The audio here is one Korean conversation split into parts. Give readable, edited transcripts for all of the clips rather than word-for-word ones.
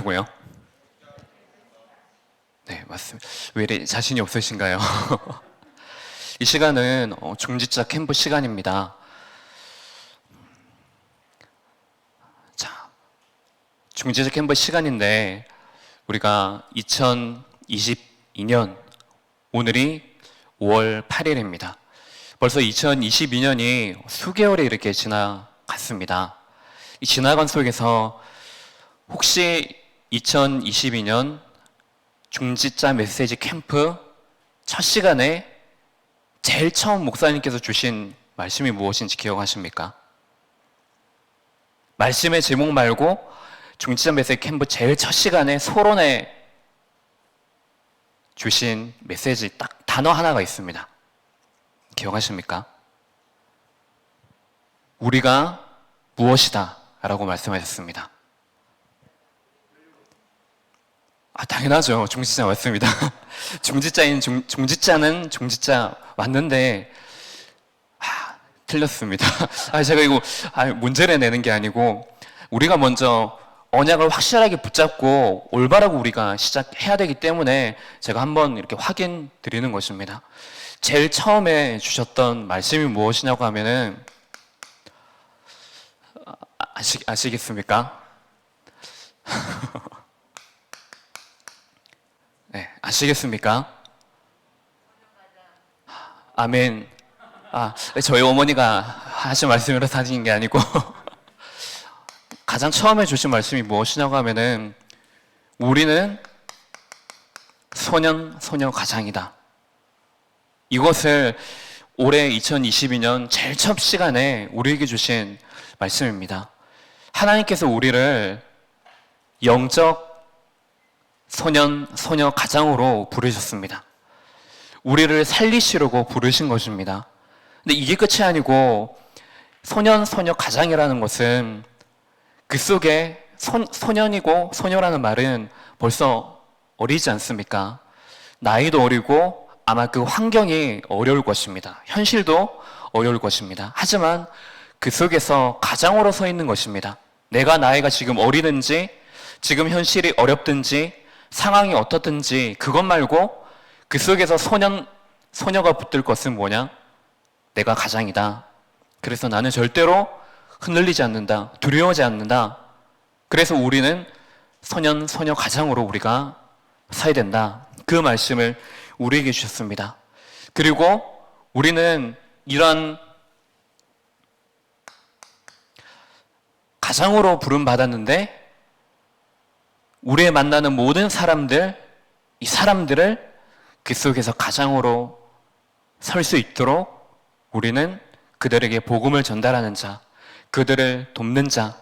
뭐라고요? 네, 맞습니다. 왜 이리 자신이 없으신가요? 이 시간은 중지자 캠프 시간입니다. 자, 중지자 캠프 시간인데 우리가 2022년 오늘이 5월 8일입니다. 벌써 2022년이 수개월이 이렇게 지나갔습니다. 이 지나간 속에서 혹시 2022년 중지자 메시지 캠프 첫 시간에 제일 처음 목사님께서 주신 말씀이 무엇인지 기억하십니까? 말씀의 제목 말고 중지자 메시지 캠프 제일 첫 시간에 서론에 주신 메시지 딱 단어 하나가 있습니다. 기억하십니까? 우리가 무엇이다 라고 말씀하셨습니다. 당연하죠. 중지자 맞습니다. 중지자는 중지자 맞는데 틀렸습니다. 제가 이거 문제를 내는 게 아니고 우리가 먼저 언약을 확실하게 붙잡고 올바르고 우리가 시작해야 되기 때문에 제가 한번 이렇게 확인 드리는 것입니다. 제일 처음에 주셨던 말씀이 무엇이냐고 하면은 아시겠습니까? 네, 아시겠습니까? 아멘. 저희 어머니가 하신 말씀이라서 하신 게 아니고 가장 처음에 주신 말씀이 무엇이냐고 하면은 우리는 소녀 가장이다. 이것을 올해 2022년 제일 첫 시간에 우리에게 주신 말씀입니다. 하나님께서 우리를 영적 소녀 가장으로 부르셨습니다. 우리를 살리시려고 부르신 것입니다. 근데 이게 끝이 아니고 소녀 가장이라는 것은 그 속에 소년이고 소녀라는 말은 벌써 어리지 않습니까? 나이도 어리고 아마 그 환경이 어려울 것입니다. 현실도 어려울 것입니다. 하지만 그 속에서 가장으로 서 있는 것입니다. 내가 나이가 지금 어리든지 지금 현실이 어렵든지 상황이 어떻든지 그것 말고 그 속에서 소녀가 붙들 것은 뭐냐? 내가 가장이다. 그래서 나는 절대로 흔들리지 않는다. 두려워하지 않는다. 그래서 우리는 소녀 가장으로 우리가 서야 된다. 그 말씀을 우리에게 주셨습니다. 그리고 우리는 이런 가장으로 부름받았는데 우리의 만나는 모든 사람들, 이 사람들을 그 속에서 가장으로 설 수 있도록 우리는 그들에게 복음을 전달하는 자, 그들을 돕는 자,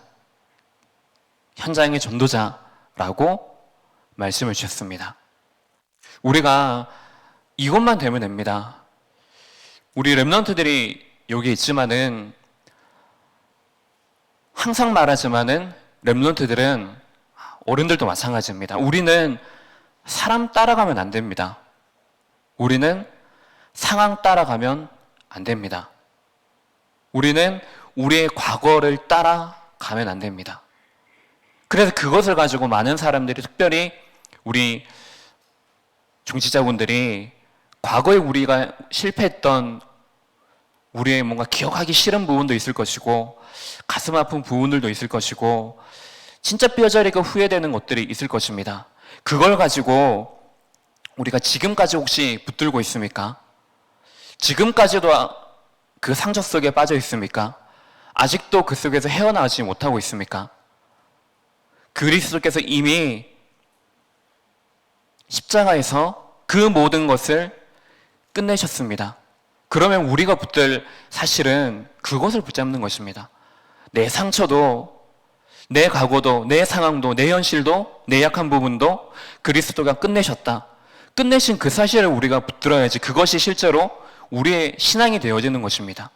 현장의 전도자라고 말씀을 주셨습니다. 우리가 이것만 되면 됩니다. 우리 렘넌트들이 여기 있지만은 항상 말하지만은 렘넌트들은 어른들도 마찬가지입니다. 우리는 사람 따라가면 안 됩니다. 우리는 상황 따라가면 안 됩니다. 우리는 우리의 과거를 따라가면 안 됩니다. 그래서 그것을 가지고 많은 사람들이 특별히 우리 중지자분들이 과거에 우리가 실패했던 우리의 뭔가 기억하기 싫은 부분도 있을 것이고 가슴 아픈 부분들도 있을 것이고 진짜 뼈저리게 후회되는 것들이 있을 것입니다. 그걸 가지고 우리가 지금까지 혹시 붙들고 있습니까? 지금까지도 그 상처 속에 빠져 있습니까? 아직도 그 속에서 헤어나오지 못하고 있습니까? 그리스도께서 이미 십자가에서 그 모든 것을 끝내셨습니다. 그러면 우리가 붙들 사실은 그것을 붙잡는 것입니다. 내 상처도, 내 과거도, 내 상황도, 내 현실도, 내 약한 부분도 그리스도가 끝내셨다. 끝내신 그 사실을 우리가 붙들어야지 그것이 실제로 우리의 신앙이 되어지는 것입니다.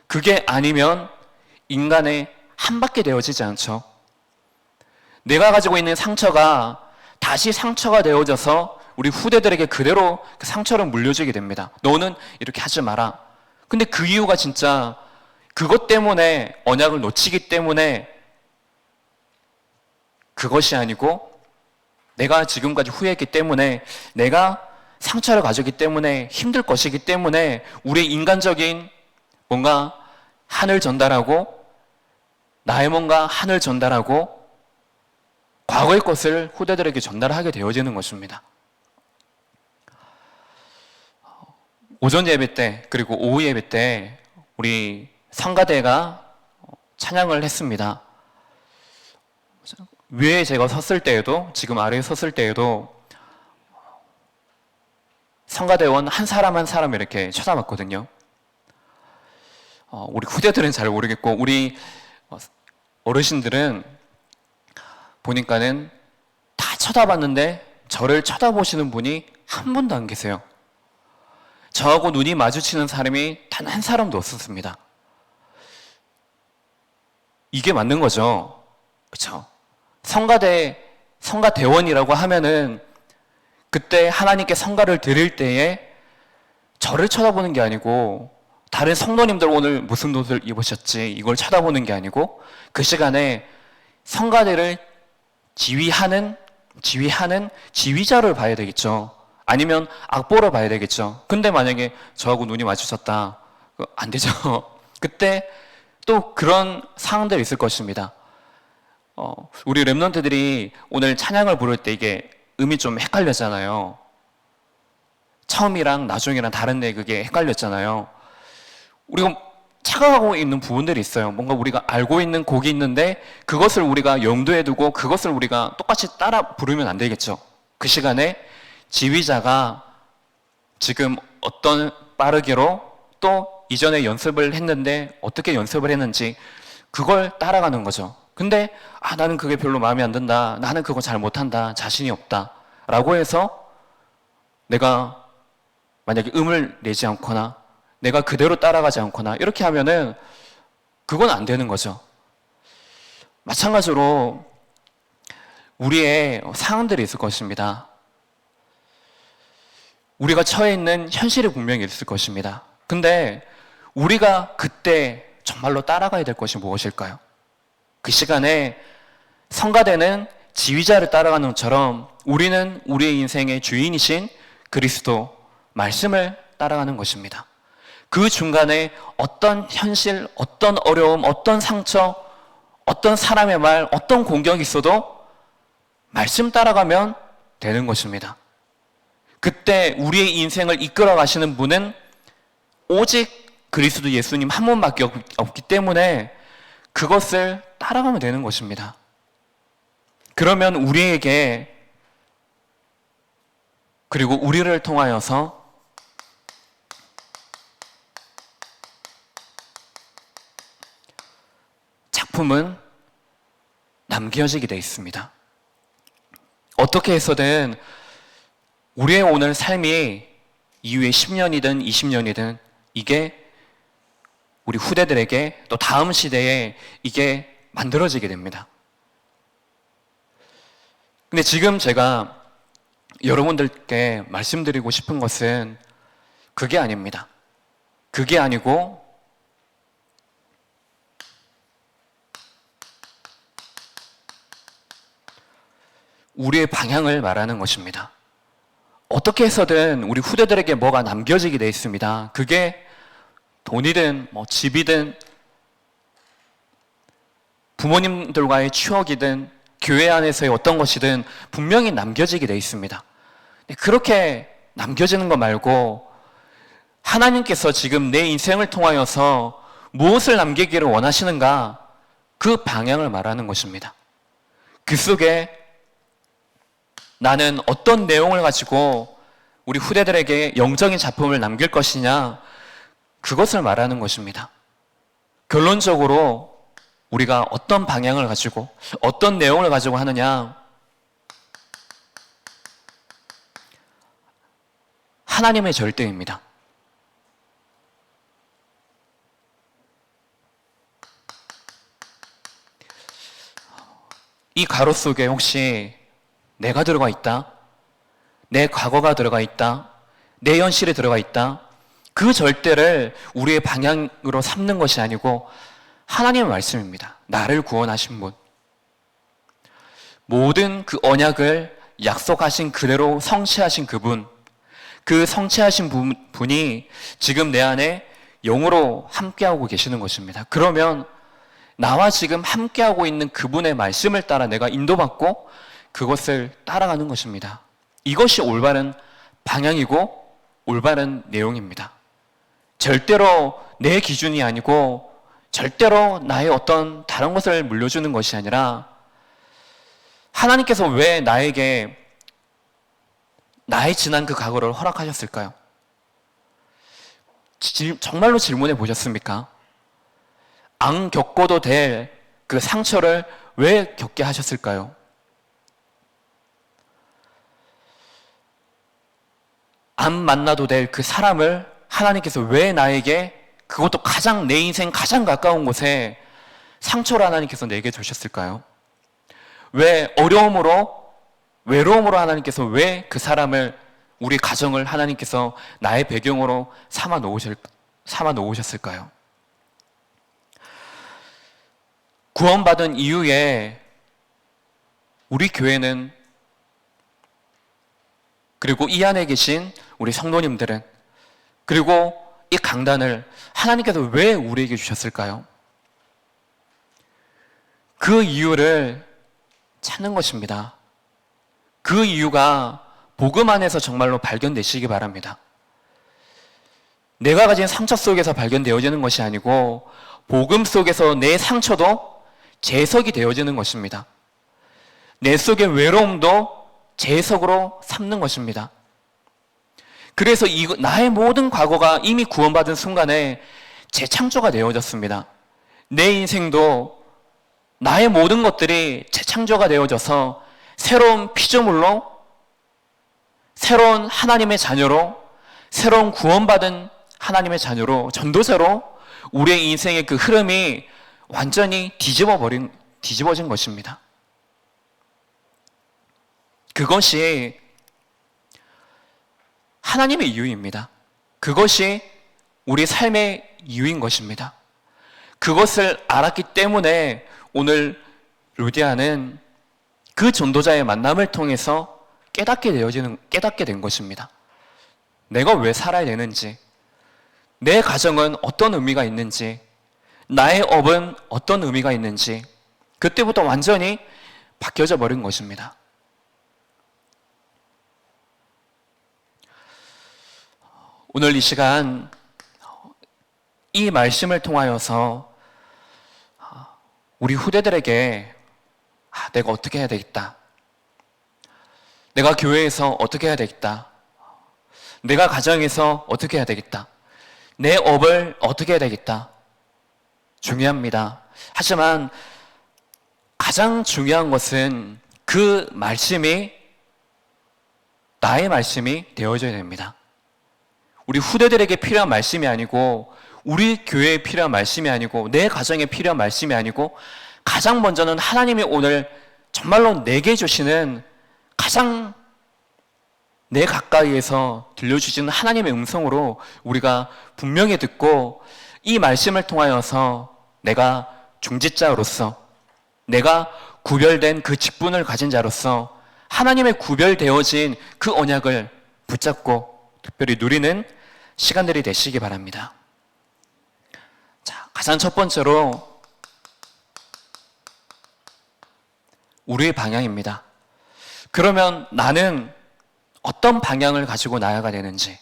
그게 아니면 인간의 한 밖에 되어지지 않죠. 내가 가지고 있는 상처가 다시 상처가 되어져서 우리 후대들에게 그대로 그 상처를 물려주게 됩니다. 너는 이렇게 하지 마라. 근데 그 이유가 진짜 그것 때문에 언약을 놓치기 때문에 그것이 아니고 내가 지금까지 후회했기 때문에, 내가 상처를 가졌기 때문에, 힘들 것이기 때문에 우리의 인간적인 뭔가 한을 전달하고, 나의 뭔가 한을 전달하고, 과거의 것을 후대들에게 전달하게 되어지는 것입니다. 오전 예배 때, 그리고 오후 예배 때 우리 성가대가 찬양을 했습니다. 위에 제가 섰을 때에도, 지금 아래에 섰을 때에도 성가대원 한 사람 한 사람 이렇게 쳐다봤거든요. 우리 후대들은 잘 모르겠고, 우리 어르신들은 보니까는 다 쳐다봤는데 저를 쳐다보시는 분이 한 분도 안 계세요. 저하고 눈이 마주치는 사람이 단 한 사람도 없었습니다. 이게 맞는 거죠. 그렇죠? 성가대원이라고 하면은 그때 하나님께 성가를 드릴 때에 저를 쳐다보는 게 아니고, 다른 성도님들 오늘 무슨 옷을 입으셨지 이걸 쳐다보는 게 아니고, 그 시간에 성가대를 지휘하는 지휘자를 봐야 되겠죠. 아니면 악보를 봐야 되겠죠. 근데 만약에 저하고 눈이 마주쳤다, 안 되죠. 그때 또 그런 상황들이 있을 것입니다. 우리 랩런트들이 오늘 찬양을 부를 때 이게 음이 좀 헷갈렸잖아요. 처음이랑 나중이랑 다른데 그게 헷갈렸잖아요. 우리가 착각하고 있는 부분들이 있어요. 뭔가 우리가 알고 있는 곡이 있는데 그것을 우리가 염두에 두고 그것을 우리가 똑같이 따라 부르면 안 되겠죠. 그 시간에 지휘자가 지금 어떤 빠르기로, 또 이전에 연습을 했는데 어떻게 연습을 했는지 그걸 따라가는 거죠. 근데 나는 그게 별로 마음에 안 든다, 나는 그거 잘 못한다, 자신이 없다 라고 해서 내가 만약에 음을 내지 않거나 내가 그대로 따라가지 않거나 이렇게 하면은 그건 안 되는 거죠. 마찬가지로 우리의 상황들이 있을 것입니다. 우리가 처해 있는 현실이 분명히 있을 것입니다. 근데 우리가 그때 정말로 따라가야 될 것이 무엇일까요? 그 시간에 성가대는 지휘자를 따라가는 것처럼 우리는 우리의 인생의 주인이신 그리스도 말씀을 따라가는 것입니다. 그 중간에 어떤 현실, 어떤 어려움, 어떤 상처, 어떤 사람의 말, 어떤 공격이 있어도 말씀 따라가면 되는 것입니다. 그때 우리의 인생을 이끌어 가시는 분은 오직 그리스도 예수님 한 분밖에 없기 때문에 그것을 따라가면 되는 것입니다. 그러면 우리에게, 그리고 우리를 통하여서 작품은 남겨지게 되어 있습니다. 어떻게 해서든 우리의 오늘 삶이 이후에 10년이든 20년이든 이게 우리 후대들에게, 또 다음 시대에 이게 만들어지게 됩니다. 근데 지금 제가 여러분들께 말씀드리고 싶은 것은 그게 아닙니다. 그게 아니고 우리의 방향을 말하는 것입니다. 어떻게 해서든 우리 후대들에게 뭐가 남겨지게 되어 있습니다. 그게 돈이든 집이든 부모님들과의 추억이든 교회 안에서의 어떤 것이든 분명히 남겨지게 되어 있습니다. 그렇게 남겨지는 것 말고 하나님께서 지금 내 인생을 통하여서 무엇을 남기기를 원하시는가, 그 방향을 말하는 것입니다. 그 속에 나는 어떤 내용을 가지고 우리 후대들에게 영적인 작품을 남길 것이냐, 그것을 말하는 것입니다. 결론적으로 우리가 어떤 방향을 가지고 어떤 내용을 가지고 하느냐, 하나님의 절대입니다. 이 가로 속에 혹시 내가 들어가 있다, 내 과거가 들어가 있다, 내 현실이 들어가 있다, 그 절대를 우리의 방향으로 삼는 것이 아니고 하나님의 말씀입니다. 나를 구원하신 분, 모든 그 언약을 약속하신 그대로 성취하신 그분, 그 성취하신 분이 지금 내 안에 영으로 함께하고 계시는 것입니다. 그러면 나와 지금 함께하고 있는 그분의 말씀을 따라 내가 인도받고 그것을 따라가는 것입니다. 이것이 올바른 방향이고 올바른 내용입니다. 절대로 내 기준이 아니고 절대로 나의 어떤 다른 것을 물려주는 것이 아니라 하나님께서 왜 나에게 나의 지난 그 과거를 허락하셨을까요? 정말로 질문해 보셨습니까? 안 겪어도 될 그 상처를 왜 겪게 하셨을까요? 안 만나도 될 그 사람을 하나님께서 왜 나에게, 그것도 가장 내 인생 가장 가까운 곳에 상처를 하나님께서 내게 주셨을까요? 왜 어려움으로, 외로움으로 하나님께서 왜 그 사람을, 우리 가정을 하나님께서 나의 배경으로 삼아 놓으셨을까요? 구원받은 이후에 우리 교회는, 그리고 이 안에 계신 우리 성도님들은, 그리고 이 강단을 하나님께서 왜 우리에게 주셨을까요? 그 이유를 찾는 것입니다. 그 이유가 복음 안에서 정말로 발견되시기 바랍니다. 내가 가진 상처 속에서 발견되어지는 것이 아니고 복음 속에서 내 상처도 재석이 되어지는 것입니다. 내 속의 외로움도 재석으로 삼는 것입니다. 그래서 나의 모든 과거가 이미 구원받은 순간에 재창조가 되어졌습니다. 내 인생도 나의 모든 것들이 재창조가 되어져서 새로운 피조물로, 새로운 하나님의 자녀로, 새로운 구원받은 하나님의 자녀로, 전도자로 우리의 인생의 그 흐름이 완전히 뒤집어진 것입니다. 그것이 하나님의 이유입니다. 그것이 우리 삶의 이유인 것입니다. 그것을 알았기 때문에 오늘 루디아는 그 전도자의 만남을 통해서 깨닫게 된 것입니다. 내가 왜 살아야 되는지, 내 가정은 어떤 의미가 있는지, 나의 업은 어떤 의미가 있는지, 그때부터 완전히 바뀌어져 버린 것입니다. 오늘 이 시간 이 말씀을 통하여서 우리 후대들에게 내가 어떻게 해야 되겠다, 내가 교회에서 어떻게 해야 되겠다, 내가 가정에서 어떻게 해야 되겠다, 내 업을 어떻게 해야 되겠다, 중요합니다. 하지만 가장 중요한 것은 그 말씀이 나의 말씀이 되어져야 됩니다. 우리 후대들에게 필요한 말씀이 아니고, 우리 교회에 필요한 말씀이 아니고, 내 가정에 필요한 말씀이 아니고, 가장 먼저는 하나님이 오늘 정말로 내게 주시는, 가장 내 가까이에서 들려주시는 하나님의 음성으로 우리가 분명히 듣고, 이 말씀을 통하여서 내가 중직자로서, 내가 구별된 그 직분을 가진 자로서 하나님의 구별되어진 그 언약을 붙잡고 특별히 누리는 시간들이 되시기 바랍니다. 자, 가장 첫 번째로 우리의 방향입니다. 그러면 나는 어떤 방향을 가지고 나아가야 되는지,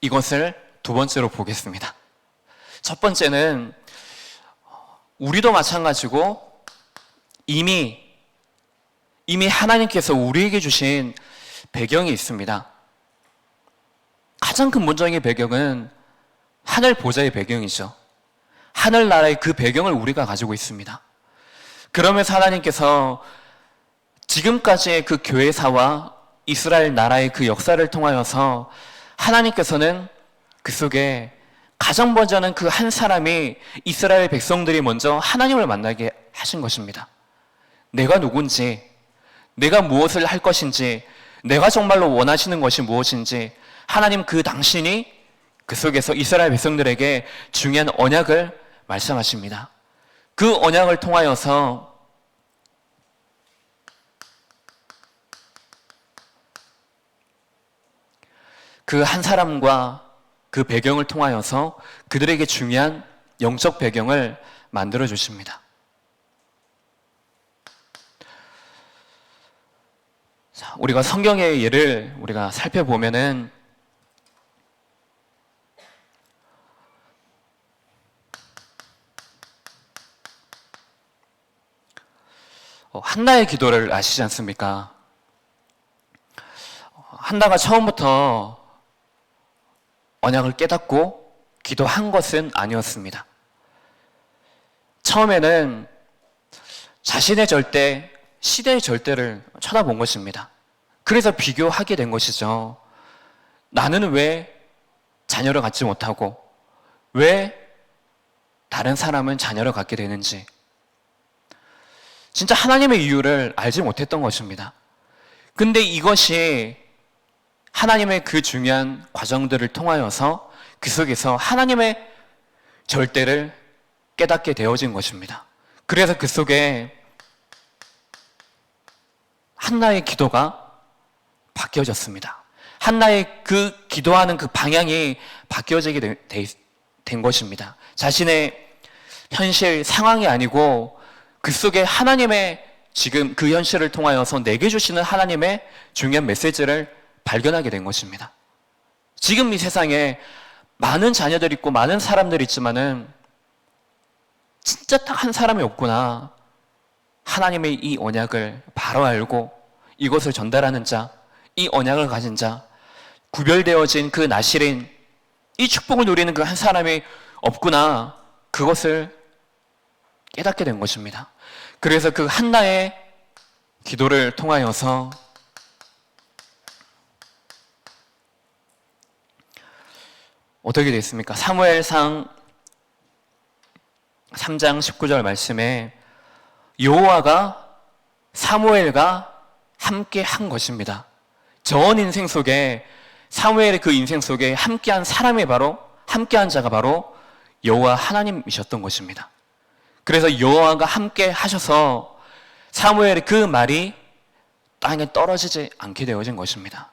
이것을 두 번째로 보겠습니다. 첫 번째는 우리도 마찬가지고 이미 하나님께서 우리에게 주신 배경이 있습니다. 가장 근본적인 배경은 하늘 보좌의 배경이죠. 하늘나라의 그 배경을 우리가 가지고 있습니다. 그러면서 하나님께서 지금까지의 그 교회사와 이스라엘 나라의 그 역사를 통하여서 하나님께서는 그 속에 가장 먼저는 그 한 사람이, 이스라엘 백성들이 먼저 하나님을 만나게 하신 것입니다. 내가 누군지, 내가 무엇을 할 것인지, 내가 정말로 원하시는 것이 무엇인지 하나님 그 당신이 그 속에서 이스라엘 백성들에게 중요한 언약을 말씀하십니다. 그 언약을 통하여서 그 한 사람과 그 배경을 통하여서 그들에게 중요한 영적 배경을 만들어 주십니다. 자, 우리가 성경의 예를 우리가 살펴보면은 한나의 기도를 아시지 않습니까? 한나가 처음부터 언약을 깨닫고 기도한 것은 아니었습니다. 처음에는 자신의 절대, 시대의 절대를 쳐다본 것입니다. 그래서 비교하게 된 것이죠. 나는 왜 자녀를 갖지 못하고 왜 다른 사람은 자녀를 갖게 되는지 진짜 하나님의 이유를 알지 못했던 것입니다. 근데 이것이 하나님의 그 중요한 과정들을 통하여서 그 속에서 하나님의 절대를 깨닫게 되어진 것입니다. 그래서 그 속에 한나의 기도가 바뀌어졌습니다. 한나의 그 기도하는 그 방향이 바뀌어지게 된 것입니다. 자신의 현실 상황이 아니고 그 속에 하나님의 지금 그 현실을 통하여서 내게 주시는 하나님의 중요한 메시지를 발견하게 된 것입니다. 지금 이 세상에 많은 자녀들이 있고 많은 사람들이 있지만은 진짜 딱 한 사람이 없구나. 하나님의 이 언약을 바로 알고 이것을 전달하는 자, 이 언약을 가진 자, 구별되어진 그 나실인 이 축복을 누리는 그 한 사람이 없구나. 그것을 깨닫게 된 것입니다. 그래서 그 한나의 기도를 통하여서 어떻게 됐습니까? 사무엘상 3장 19절 말씀에 여호와가 사무엘과 함께 한 것입니다. 전 인생 속에 사무엘의 그 인생 속에 함께한 사람이 바로 함께한 자가 바로 여호와 하나님이셨던 것입니다. 그래서 여호와가 함께 하셔서 사무엘의 그 말이 땅에 떨어지지 않게 되어진 것입니다.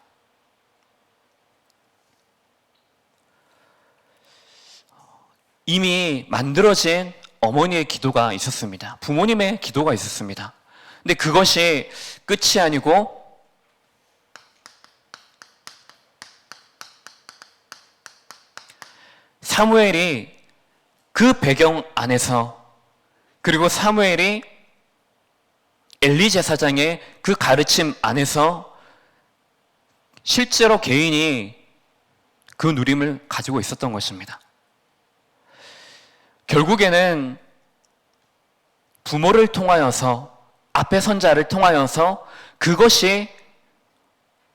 이미 만들어진 어머니의 기도가 있었습니다. 부모님의 기도가 있었습니다. 근데 그것이 끝이 아니고 사무엘이 그 배경 안에서 그리고 사무엘이 엘리 제사장의 그 가르침 안에서 실제로 개인이 그 누림을 가지고 있었던 것입니다. 결국에는 부모를 통하여서 앞에 선자를 통하여서 그것이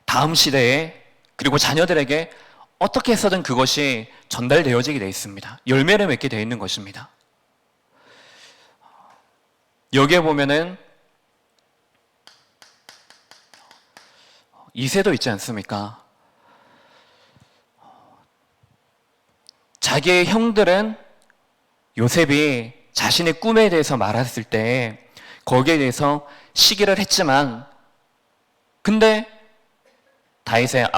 다음 시대에 그리고 자녀들에게 어떻게 해서든 그것이 전달되어지게 되어 있습니다. 열매를 맺게 되어 있는 것입니다. 여기에 보면은 이세도 있지 않습니까? 자기의 형들은 요셉이 자신의 꿈에 대해서 말했을 때 거기에 대해서 시기를 했지만 근데 다윗의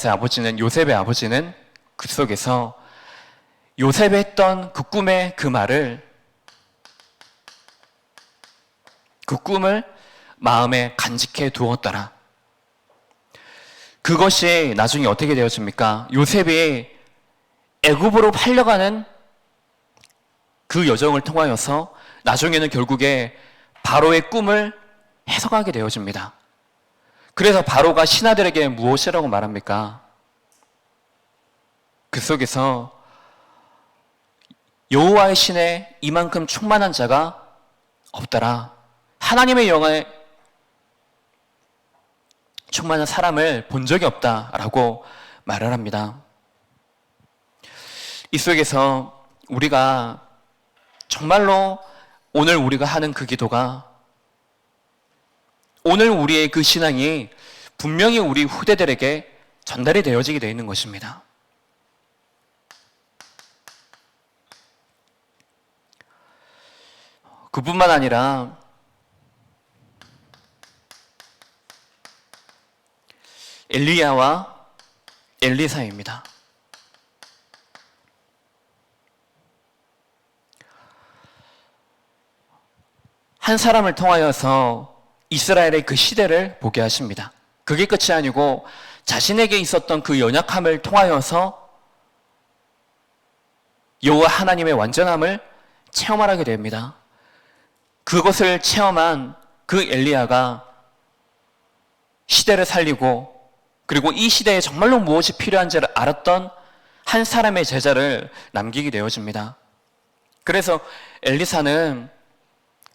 아버지는 요셉의 아버지는 그 속에서 요셉이 했던 그 꿈의 그 말을 그 꿈을 마음에 간직해 두었더라. 그것이 나중에 어떻게 되어집니까? 요셉이 애굽으로 팔려가는 그 여정을 통하여서 나중에는 결국에 바로의 꿈을 해석하게 되어집니다. 그래서 바로가 신하들에게 무엇이라고 말합니까? 그 속에서 여호와의 신에 이만큼 충만한 자가 없더라. 하나님의 영에 충만한 사람을 본 적이 없다라고 말을 합니다. 이 속에서 우리가 정말로 오늘 우리가 하는 그 기도가 오늘 우리의 그 신앙이 분명히 우리 후대들에게 전달이 되어지게 되어 있는 것입니다. 그뿐만 아니라 엘리야와 엘리사입니다. 한 사람을 통하여서 이스라엘의 그 시대를 보게 하십니다. 그게 끝이 아니고 자신에게 있었던 그 연약함을 통하여서 여호와 하나님의 완전함을 체험하게 됩니다. 그것을 체험한 그 엘리야가 시대를 살리고 그리고 이 시대에 정말로 무엇이 필요한지를 알았던 한 사람의 제자를 남기게 되어집니다. 그래서 엘리사는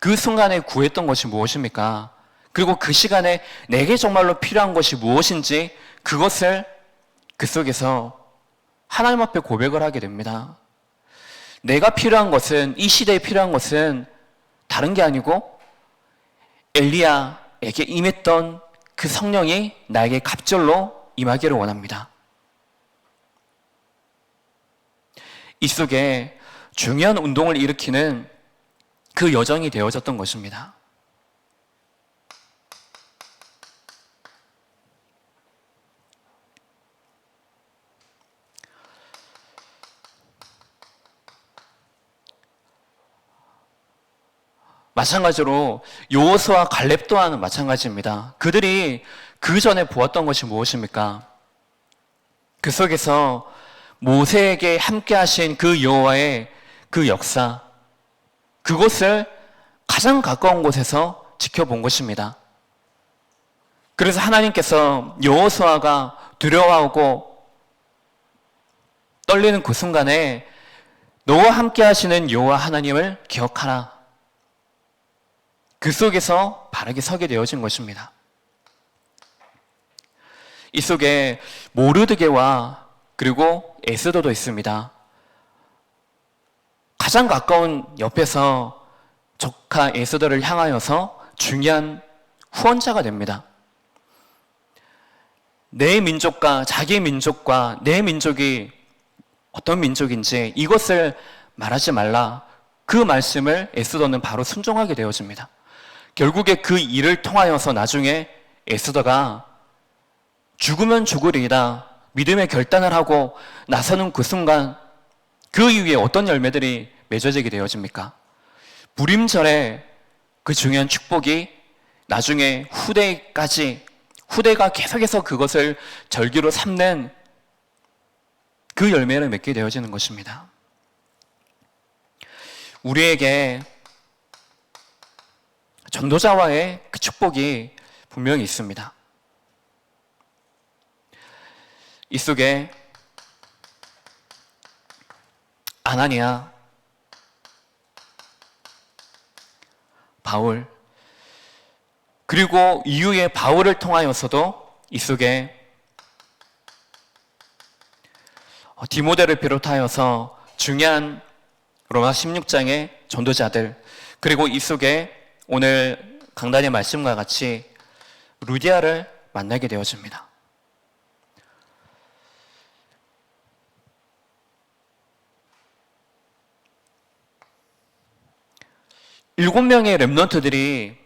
그 순간에 구했던 것이 무엇입니까? 그리고 그 시간에 내게 정말로 필요한 것이 무엇인지 그것을 그 속에서 하나님 앞에 고백을 하게 됩니다. 내가 필요한 것은, 이 시대에 필요한 것은 다른 게 아니고 엘리야에게 임했던 그 성령이 나에게 갑절로 임하기를 원합니다. 이 속에 중요한 운동을 일으키는 그 여정이 되어졌던 것입니다. 마찬가지로 여호수아 갈렙 또한 마찬가지입니다. 그들이 그 전에 보았던 것이 무엇입니까? 그 속에서 모세에게 함께 하신 그 여호와의 그 역사, 그것을 가장 가까운 곳에서 지켜본 것입니다. 그래서 하나님께서 여호수아가 두려워하고 떨리는 그 순간에 너와 함께 하시는 여호와 하나님을 기억하라. 그 속에서 바르게 서게 되어진 것입니다. 이 속에 모르드게와 그리고 에스더도 있습니다. 가장 가까운 옆에서 조카 에스더를 향하여서 중요한 후원자가 됩니다. 내 민족과 자기 민족과 내 민족이 어떤 민족인지 이것을 말하지 말라. 그 말씀을 에스더는 바로 순종하게 되어집니다. 결국에 그 일을 통하여서 나중에 에스더가 죽으면 죽으리이다 믿음의 결단을 하고 나서는 그 순간 그 이후에 어떤 열매들이 맺어지게 되어집니까? 불임절에 그 중요한 축복이 나중에 후대가 계속해서 그것을 절기로 삼는 그 열매를 맺게 되어지는 것입니다. 우리에게 전도자와의 그 축복이 분명히 있습니다. 이 속에 아나니아, 바울, 그리고 이후에 바울을 통하여서도 이 속에 디모데를 비롯하여서 중요한 로마 16장의 전도자들, 그리고 이 속에 오늘 강단의 말씀과 같이 루디아를 만나게 되어집니다. 일곱 명의 렘넌트들이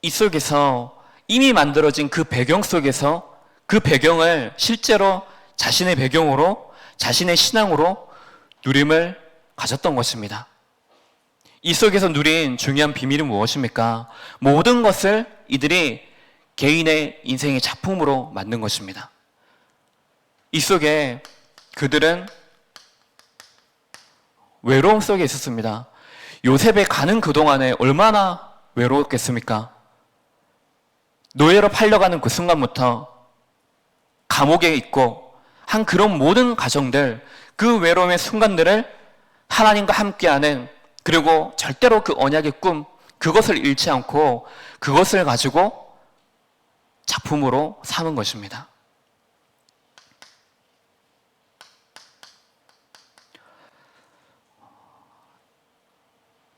이 속에서 이미 만들어진 그 배경 속에서 그 배경을 실제로 자신의 배경으로, 자신의 신앙으로 누림을 가졌던 것입니다. 이 속에서 누린 중요한 비밀은 무엇입니까? 모든 것을 이들이 개인의 인생의 작품으로 만든 것입니다. 이 속에 그들은 외로움 속에 있었습니다. 요셉에 가는 그동안에 얼마나 외로웠겠습니까? 노예로 팔려가는 그 순간부터 감옥에 있고 한 그런 모든 가정들, 그 외로움의 순간들을 하나님과 함께하는, 그리고 절대로 그 언약의 꿈, 그것을 잃지 않고 그것을 가지고 작품으로 삼은 것입니다.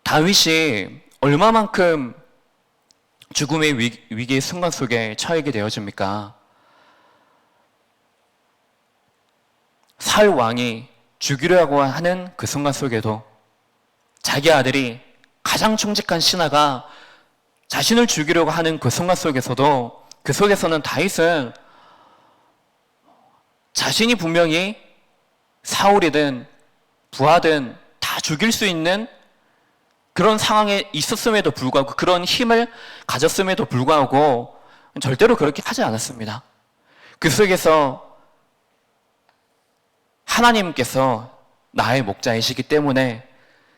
다윗이 얼마만큼 죽음의 위기의 순간 속에 처하게 되어집니까? 사울 왕이 죽이려고 하는 그 순간 속에도 자기 아들이 가장 충직한 신하가 자신을 죽이려고 하는 그 순간 속에서도 그 속에서는 다윗은 자신이 분명히 사울이든 부하든 다 죽일 수 있는 그런 상황에 있었음에도 불구하고, 그런 힘을 가졌음에도 불구하고 절대로 그렇게 하지 않았습니다. 그 속에서 하나님께서 나의 목자이시기 때문에,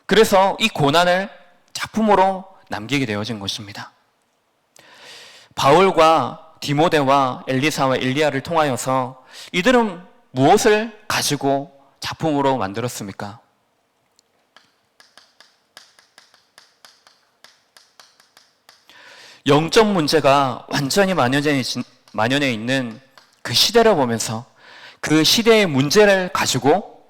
그래서 이 고난을 작품으로 남기게 되어진 것입니다. 바울과 디모데와 엘리사와 엘리야를 통하여서 이들은 무엇을 가지고 작품으로 만들었습니까? 영적 문제가 완전히 만연해 있는 그 시대를 보면서 그 시대의 문제를 가지고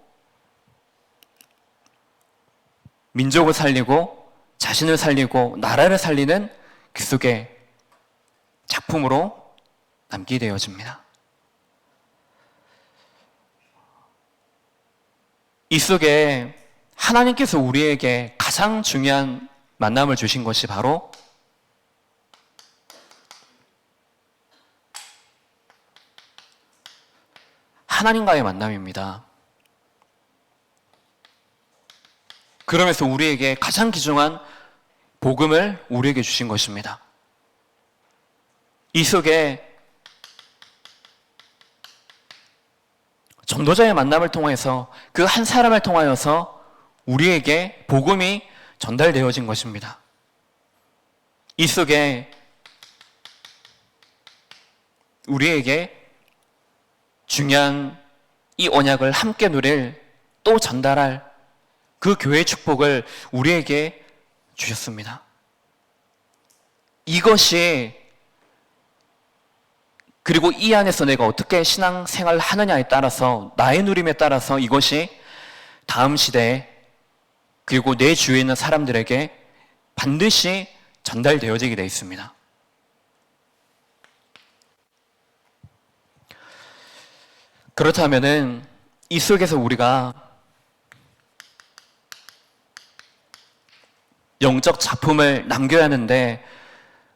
민족을 살리고 자신을 살리고 나라를 살리는 그 속에 작품으로 남게 되어집니다. 이 속에 하나님께서 우리에게 가장 중요한 만남을 주신 것이 바로 하나님과의 만남입니다. 그러면서 우리에게 가장 귀중한 복음을 우리에게 주신 것입니다. 이 속에 전도자의 만남을 통해서 그 한 사람을 통하여서 우리에게 복음이 전달되어진 것입니다. 이 속에 우리에게 중요한 이 언약을 함께 누릴, 또 전달할 그 교회의 축복을 우리에게 주셨습니다. 이것이, 그리고 이 안에서 내가 어떻게 신앙생활을 하느냐에 따라서, 나의 누림에 따라서 이것이 다음 시대에, 그리고 내 주위에 있는 사람들에게 반드시 전달되어지게 되어 있습니다. 그렇다면은 이 속에서 우리가 영적 작품을 남겨야 하는데,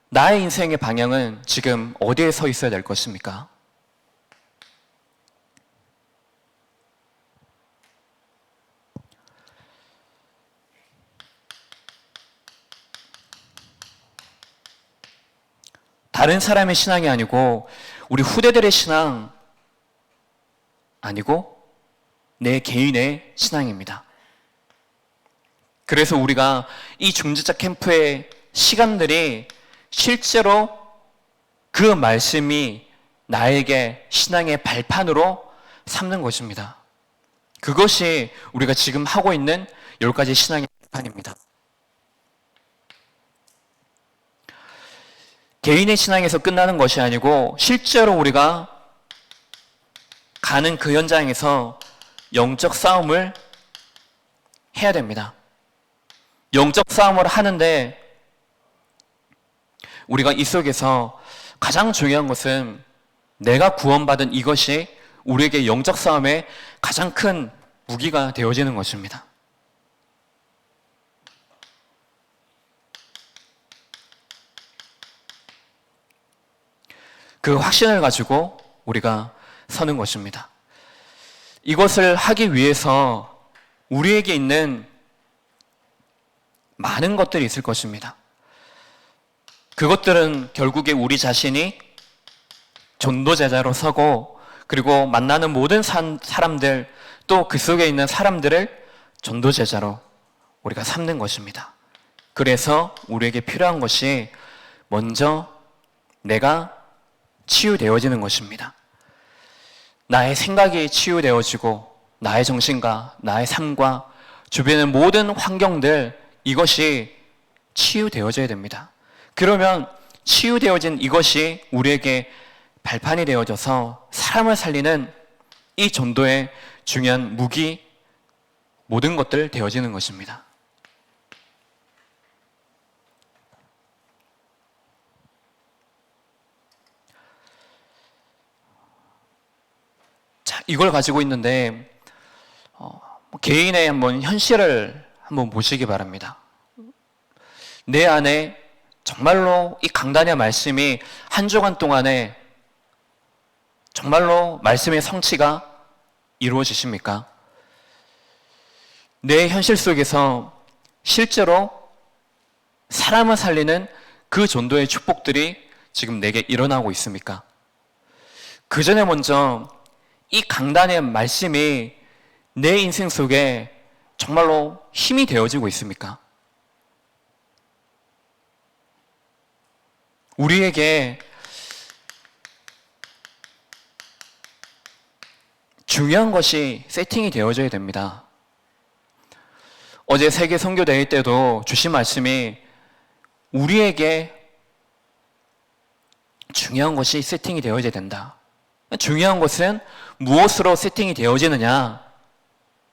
나의 인생의 방향은 지금 어디에 서 있어야 될 것입니까? 다른 사람의 신앙이 아니고, 우리 후대들의 신앙 아니고 내 개인의 신앙입니다. 그래서 우리가 이 중지자 캠프의 시간들이 실제로 그 말씀이 나에게 신앙의 발판으로 삼는 것입니다. 그것이 우리가 지금 하고 있는 10가지 신앙의 발판입니다. 개인의 신앙에서 끝나는 것이 아니고, 실제로 우리가 가는 그 현장에서 영적 싸움을 해야 됩니다. 영적 싸움을 하는데 우리가 이 속에서 가장 중요한 것은 내가 구원받은 이것이 우리에게 영적 싸움의 가장 큰 무기가 되어지는 것입니다. 그 확신을 가지고 우리가 서는 것입니다. 이것을 하기 위해서 우리에게 있는 많은 것들이 있을 것입니다. 그것들은 결국에 우리 자신이 전도제자로 서고, 그리고 만나는 모든 사람들, 또 그 속에 있는 사람들을 전도제자로 우리가 삼는 것입니다. 그래서 우리에게 필요한 것이 먼저 내가 치유되어지는 것입니다. 나의 생각이 치유되어지고, 나의 정신과 나의 삶과 주변의 모든 환경들, 이것이 치유되어져야 됩니다. 그러면 치유되어진 이것이 우리에게 발판이 되어져서 사람을 살리는 이 전도의 중요한 무기, 모든 것들 되어지는 것입니다. 자, 이걸 가지고 있는데 개인의 한번 현실을 한번 보시기 바랍니다. 내 안에 정말로 이 강단의 말씀이 한 주간 동안에 정말로 말씀의 성취가 이루어지십니까? 내 현실 속에서 실제로 사람을 살리는 그 전도의 축복들이 지금 내게 일어나고 있습니까? 그 전에 먼저 이 강단의 말씀이 내 인생 속에 정말로 힘이 되어지고 있습니까? 우리에게 중요한 것이 세팅이 되어져야 됩니다. 어제 세계 선교대회 때도 주신 말씀이 우리에게 중요한 것이 세팅이 되어져야 된다. 중요한 것은 무엇으로 세팅이 되어지느냐?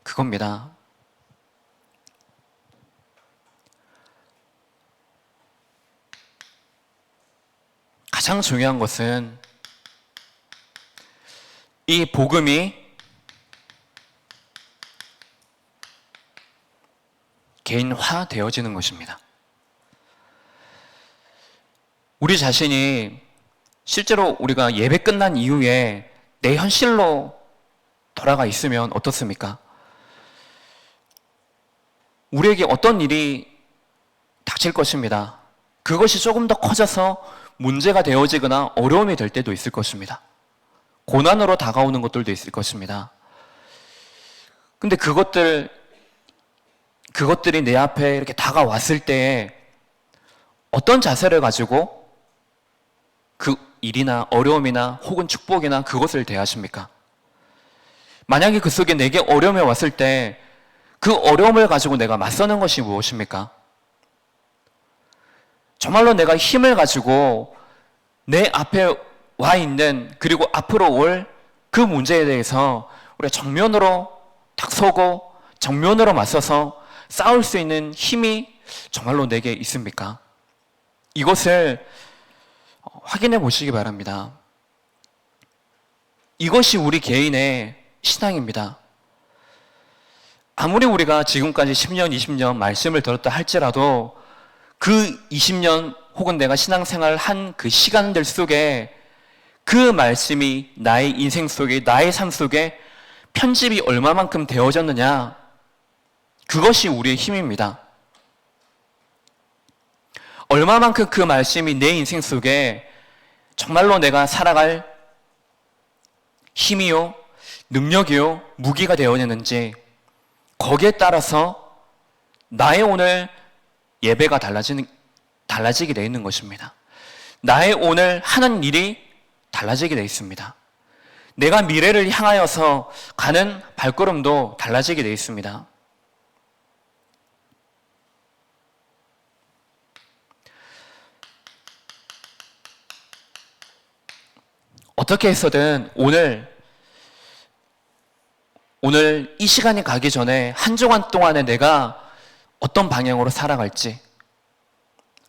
그겁니다. 가장 중요한 것은 이 복음이 개인화 되어지는 것입니다. 우리 자신이 실제로 우리가 예배 끝난 이후에 내 현실로 돌아가 있으면 어떻습니까? 우리에게 어떤 일이 닥칠 것입니다. 그것이 조금 더 커져서 문제가 되어지거나 어려움이 될 때도 있을 것입니다. 고난으로 다가오는 것들도 있을 것입니다. 근데 그것들이 내 앞에 이렇게 다가왔을 때 어떤 자세를 가지고 그 일이나 어려움이나 혹은 축복이나 그것을 대하십니까? 만약에 그 속에 내게 어려움이 왔을 때 그 어려움을 가지고 내가 맞서는 것이 무엇입니까? 정말로 내가 힘을 가지고 내 앞에 와 있는 그리고 앞으로 올 그 문제에 대해서 우리가 정면으로 딱 서고 정면으로 맞서서 싸울 수 있는 힘이 정말로 내게 있습니까? 이것을 확인해 보시기 바랍니다. 이것이 우리 개인의 신앙입니다. 아무리 우리가 지금까지 10년, 20년 말씀을 들었다 할지라도 그 20년 혹은 내가 신앙생활을 한 그 시간들 속에 그 말씀이 나의 인생 속에, 나의 삶 속에 편집이 얼마만큼 되어졌느냐, 그것이 우리의 힘입니다. 얼마만큼 그 말씀이 내 인생 속에 정말로 내가 살아갈 힘이요, 능력이요, 무기가 되어졌는지, 거기에 따라서 나의 오늘 예배가 달라지게 되어 있는 것입니다. 나의 오늘 하는 일이 달라지게 되어 있습니다. 내가 미래를 향하여서 가는 발걸음도 달라지게 되어 있습니다. 어떻게 해서든 오늘 이 시간이 가기 전에 한 주간 동안에 내가 어떤 방향으로 살아갈지,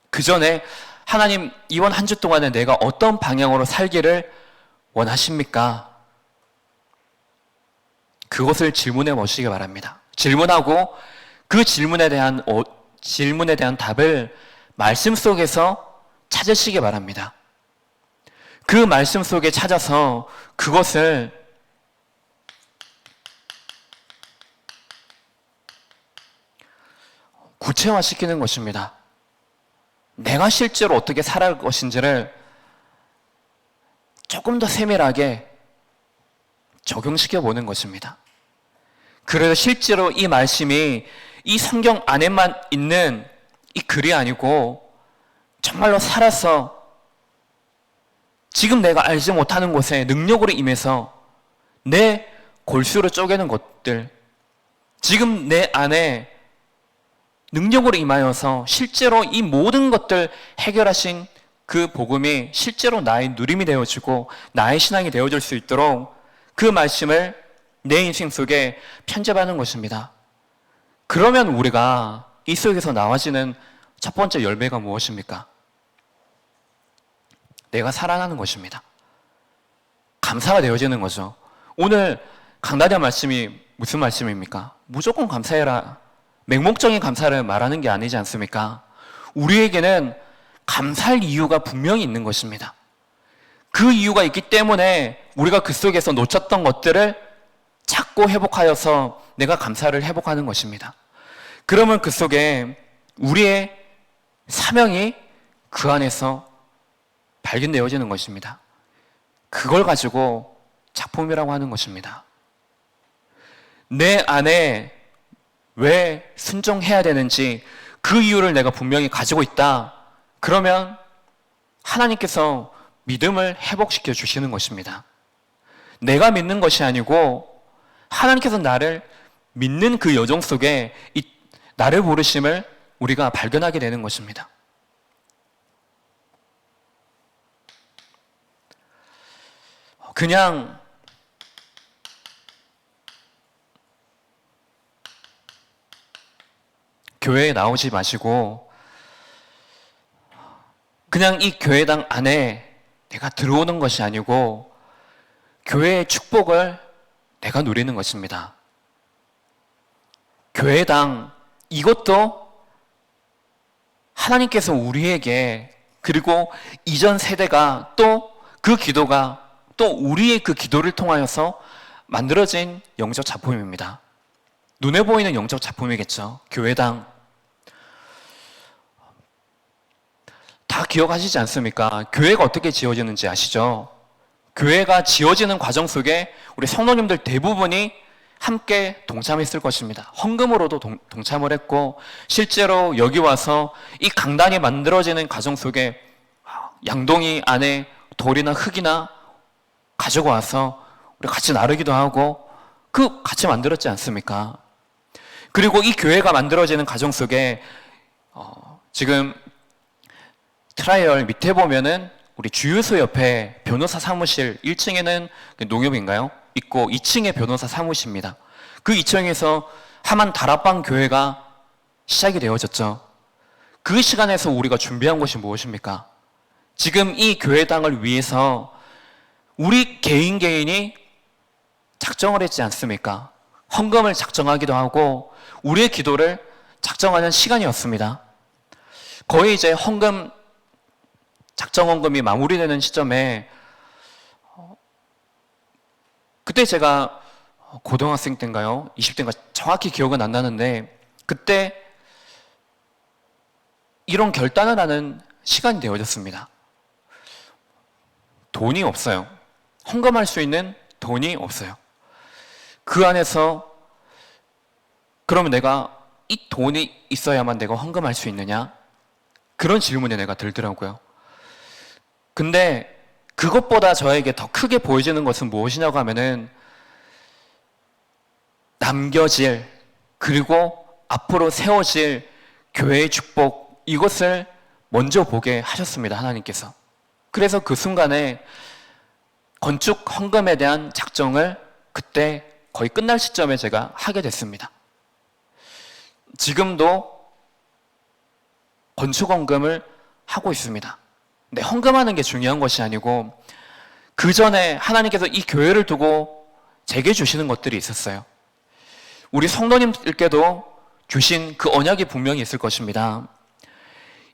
그 전에 하나님 이번 한 주 동안에 내가 어떤 방향으로 살기를 원하십니까? 그것을 질문해 보시기 바랍니다. 질문하고 그 질문에 대한 답을 말씀 속에서 찾으시기 바랍니다. 그 말씀 속에 찾아서 그것을 구체화시키는 것입니다. 내가 실제로 어떻게 살아갈 것인지를 조금 더 세밀하게 적용시켜 보는 것입니다. 그래서 실제로 이 말씀이 이 성경 안에만 있는 이 글이 아니고 정말로 살아서 지금 내가 알지 못하는 곳에 능력으로 임해서 내 골수를 쪼개는 것들, 지금 내 안에 능력으로 임하여서 실제로 이 모든 것들 해결하신 그 복음이 실제로 나의 누림이 되어지고 나의 신앙이 되어질 수 있도록 그 말씀을 내 인생 속에 편집하는 것입니다. 그러면 우리가 이 속에서 나와지는 첫 번째 열매가 무엇입니까? 내가 살아나는 것입니다. 감사가 되어지는 거죠. 오늘 강단의 말씀이 무슨 말씀입니까? 무조건 감사해라. 맹목적인 감사를 말하는 게 아니지 않습니까? 우리에게는 감사할 이유가 분명히 있는 것입니다. 그 이유가 있기 때문에 우리가 그 속에서 놓쳤던 것들을 찾고 회복하여서 내가 감사를 회복하는 것입니다. 그러면 그 속에 우리의 사명이 그 안에서 발견되어지는 것입니다. 그걸 가지고 작품이라고 하는 것입니다. 내 안에 왜 순종해야 되는지 그 이유를 내가 분명히 가지고 있다. 그러면 하나님께서 믿음을 회복시켜 주시는 것입니다. 내가 믿는 것이 아니고 하나님께서 나를 믿는 그 여정 속에 이 나를 부르심을 우리가 발견하게 되는 것입니다. 그냥 교회에 나오지 마시고 그냥 이 교회당 안에 내가 들어오는 것이 아니고 교회의 축복을 내가 누리는 것입니다. 교회당 이것도 하나님께서 우리에게 그리고 이전 세대가 또 그 기도가 또 우리의 그 기도를 통하여서 만들어진 영적 작품입니다. 눈에 보이는 영적 작품이겠죠. 교회당 다 기억하시지 않습니까? 교회가 어떻게 지어지는지 아시죠? 교회가 지어지는 과정 속에 우리 성도님들 대부분이 함께 동참했을 것입니다. 헌금으로도 동참을 했고 실제로 여기 와서 이 강단이 만들어지는 과정 속에 양동이 안에 돌이나 흙이나 가지고 와서 우리 같이 나르기도 하고 그 같이 만들었지 않습니까? 그리고 이 교회가 만들어지는 과정 속에 지금 트라이얼 밑에 보면은 우리 주유소 옆에 변호사 사무실 1층에는 농협인가요? 있고 2층에 변호사 사무실입니다. 그 2층에서 하만 다락방 교회가 시작이 되어졌죠. 그 시간에서 우리가 준비한 것이 무엇입니까? 지금 이 교회당을 위해서 우리 개인이 작정을 했지 않습니까? 헌금을 작정하기도 하고 우리의 기도를 작정하는 시간이었습니다. 거의 이제 헌금 작정 헌금이 마무리되는 시점에 그때 제가 고등학생 때인가요? 20대인가 정확히 기억은 안 나는데 그때 이런 결단을 하는 시간이 되어졌습니다. 돈이 없어요. 헌금할 수 있는 돈이 없어요. 그 안에서 그러면 내가 이 돈이 있어야만 내가 헌금할 수 있느냐? 그런 질문이 내가 들더라고요. 근데 그것보다 저에게 더 크게 보여지는 것은 무엇이냐고 하면은 남겨질 그리고 앞으로 세워질 교회의 축복 이것을 먼저 보게 하셨습니다. 하나님께서. 그래서 그 순간에 건축 헌금에 대한 작정을 그때 거의 끝날 시점에 제가 하게 됐습니다. 지금도 건축 헌금을 하고 있습니다. 근데 헌금하는 게 중요한 것이 아니고 그 전에 하나님께서 이 교회를 두고 제게 주시는 것들이 있었어요. 우리 성도님들께도 주신 그 언약이 분명히 있을 것입니다.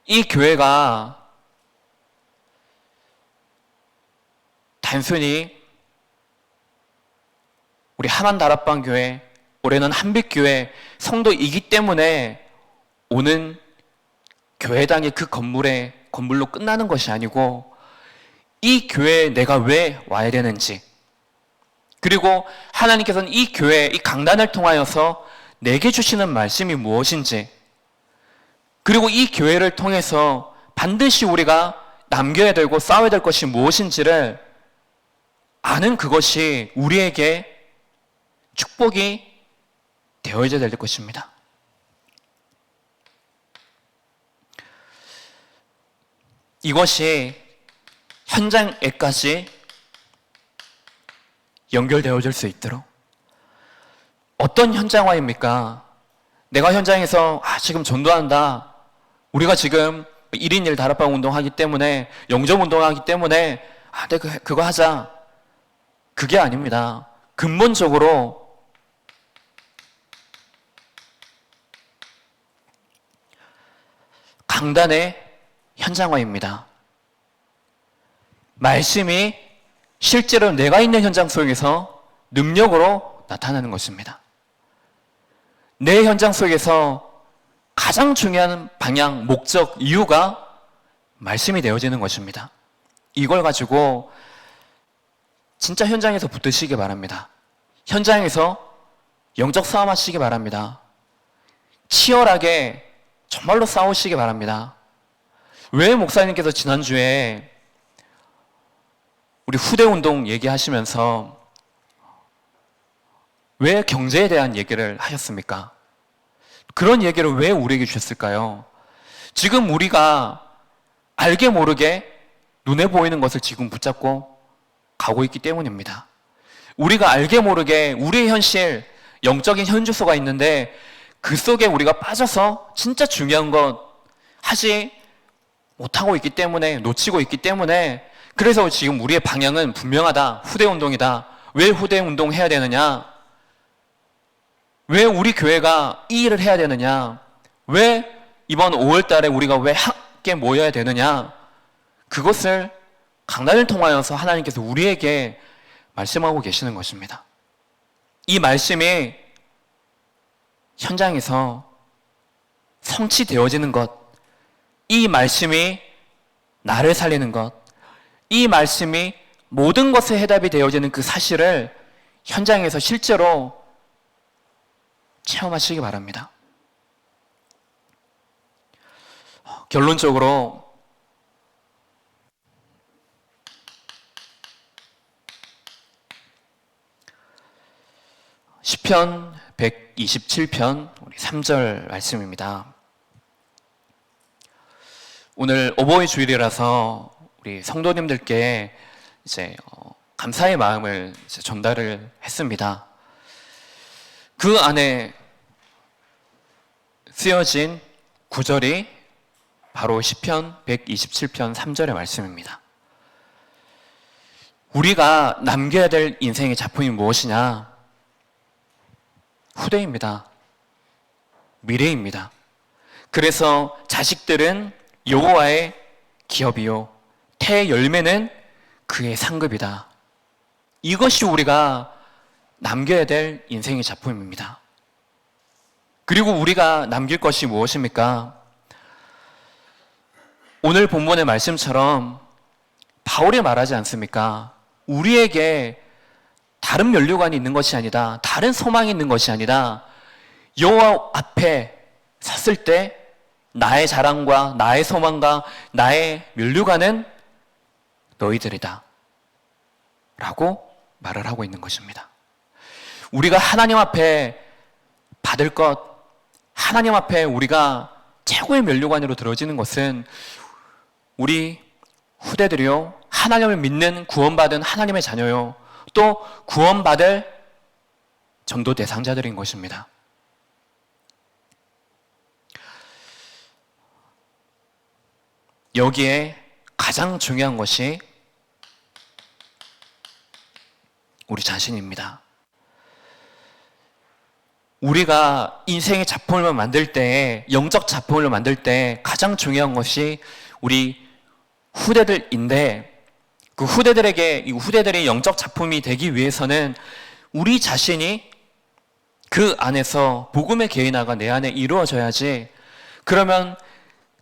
이 교회가 단순히 우리 하만다락방 교회, 올해는 한빛교회 성도이기 때문에 오는 교회당의 그 건물로 끝나는 것이 아니고 이 교회에 내가 왜 와야 되는지 그리고 하나님께서는 이 교회, 이 강단을 통하여서 내게 주시는 말씀이 무엇인지 그리고 이 교회를 통해서 반드시 우리가 남겨야 되고 쌓아야 될 것이 무엇인지를 아는 그것이 우리에게 축복이 되어야 될 것입니다. 이것이 현장에까지 연결되어질 수 있도록 어떤 현장화입니까? 내가 현장에서 지금 전도한다. 우리가 지금 1인 1 다락방 운동하기 때문에 영접 운동하기 때문에 내가 그거 하자. 그게 아닙니다. 근본적으로 강단의 현장화입니다. 말씀이 실제로 내가 있는 현장 속에서 능력으로 나타나는 것입니다. 내 현장 속에서 가장 중요한 방향, 목적, 이유가 말씀이 되어지는 것입니다. 이걸 가지고 진짜 현장에서 붙으시기 바랍니다. 현장에서 영적 싸움하시기 바랍니다. 치열하게 정말로 싸우시기 바랍니다. 왜 목사님께서 지난주에 우리 후대운동 얘기하시면서 왜 경제에 대한 얘기를 하셨습니까? 그런 얘기를 왜 우리에게 주셨을까요? 지금 우리가 알게 모르게 눈에 보이는 것을 지금 붙잡고 가고 있기 때문입니다. 우리가 알게 모르게 우리의 현실, 영적인 현주소가 있는데 그 속에 우리가 빠져서 진짜 중요한 것 하지 못하고 있기 때문에, 놓치고 있기 때문에, 그래서 지금 우리의 방향은 분명하다. 후대운동이다. 왜 후대운동 해야 되느냐? 왜 우리 교회가 이 일을 해야 되느냐? 왜 이번 5월 달에 우리가 왜 함께 모여야 되느냐? 그것을 강단을 통하여서 하나님께서 우리에게 말씀하고 계시는 것입니다. 이 말씀이 현장에서 성취되어지는 것, 이 말씀이 나를 살리는 것, 이 말씀이 모든 것의 해답이 되어지는 그 사실을 현장에서 실제로 체험하시기 바랍니다. 결론적으로 시편 127편 우리 3절 말씀입니다. 오늘 어버이 주일이라서 우리 성도님들께 이제 감사의 마음을 이제 전달을 했습니다. 그 안에 쓰여진 구절이 바로 시편 127편 3절의 말씀입니다. 우리가 남겨야 될 인생의 작품이 무엇이냐? 후대입니다. 미래입니다. 그래서 자식들은 여호와의 기업이요 태 열매는 그의 상급이다. 이것이 우리가 남겨야 될 인생의 작품입니다. 그리고 우리가 남길 것이 무엇입니까? 오늘 본문의 말씀처럼 바울이 말하지 않습니까? 우리에게 다른 면류관이 있는 것이 아니다. 다른 소망이 있는 것이 아니다. 여호와 앞에 섰을 때 나의 자랑과 나의 소망과 나의 면류관은 너희들이다. 라고 말을 하고 있는 것입니다. 우리가 하나님 앞에 받을 것, 하나님 앞에 우리가 최고의 면류관으로 들어지는 것은 우리 후대들이요, 하나님을 믿는 구원받은 하나님의 자녀요, 또 구원받을 전도 대상자들인 것입니다. 여기에 가장 중요한 것이 우리 자신입니다. 우리가 인생의 작품을 만들 때, 영적 작품을 만들 때 가장 중요한 것이 우리 후대들인데, 그 후대들에게, 이 후대들의 영적 작품이 되기 위해서는 우리 자신이 그 안에서 복음의 개인화가 내 안에 이루어져야지, 그러면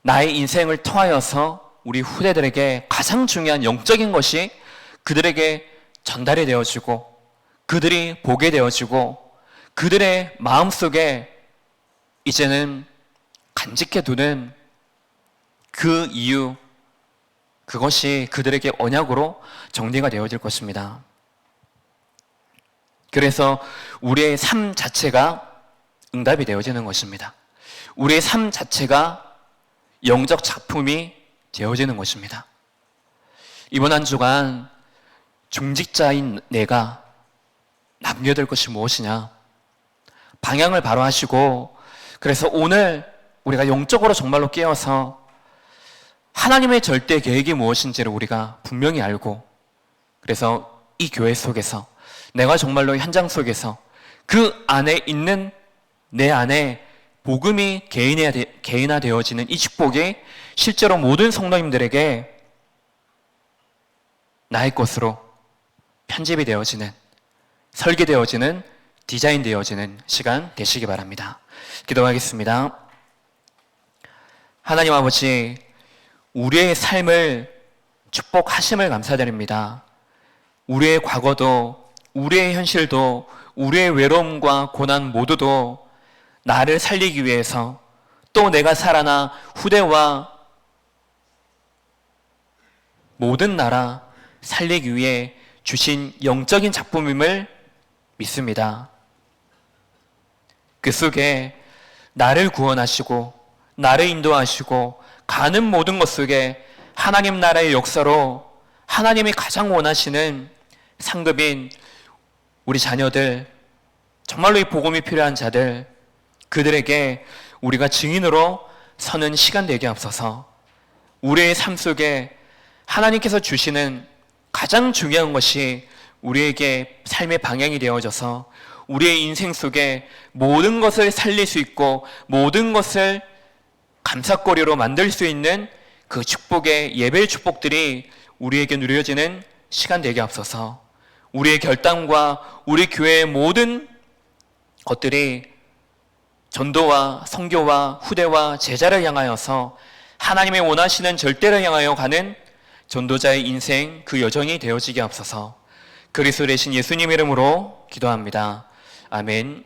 나의 인생을 통하여서 우리 후대들에게 가장 중요한 영적인 것이 그들에게 전달이 되어지고, 그들이 보게 되어지고, 그들의 마음속에 이제는 간직해 두는 그 이유, 그것이 그들에게 언약으로 정리가 되어질 것입니다. 그래서 우리의 삶 자체가 응답이 되어지는 것입니다. 우리의 삶 자체가 영적 작품이 되어지는 것입니다. 이번 한 주간 중직자인 내가 남겨둘 것이 무엇이냐? 방향을 바로 하시고, 그래서 오늘 우리가 영적으로 정말로 깨어서 하나님의 절대 계획이 무엇인지를 우리가 분명히 알고, 그래서 이 교회 속에서 내가 정말로 현장 속에서 그 안에 있는 내 안에 복음이 개인화되어지는 이 축복이 실제로 모든 성도님들에게 나의 것으로 편집이 되어지는, 설계되어지는, 디자인되어지는 시간 되시기 바랍니다. 기도하겠습니다. 하나님 아버지, 우리의 삶을 축복하심을 감사드립니다. 우리의 과거도, 우리의 현실도, 우리의 외로움과 고난 모두도 나를 살리기 위해서, 또 내가 살아나 후대와 모든 나라 살리기 위해 주신 영적인 작품임을 믿습니다. 그 속에 나를 구원하시고 나를 인도하시고 가는 모든 것 속에 하나님 나라의 역사로 하나님이 가장 원하시는 상급인 우리 자녀들, 정말로 이 복음이 필요한 자들, 그들에게 우리가 증인으로 서는 시간 되게 앞서서 우리의 삶 속에 하나님께서 주시는 가장 중요한 것이 우리에게 삶의 방향이 되어져서 우리의 인생 속에 모든 것을 살릴 수 있고 모든 것을 감사거리로 만들 수 있는 그 축복의 예배의 축복들이 우리에게 누려지는 시간 되게 앞서서 우리의 결단과 우리 교회의 모든 것들이 전도와 선교와 후대와 제자를 향하여서 하나님의 원하시는 절대를 향하여 가는 전도자의 인생 그 여정이 되어지게 앞서서 그리스도 되신 예수님 이름으로 기도합니다. 아멘.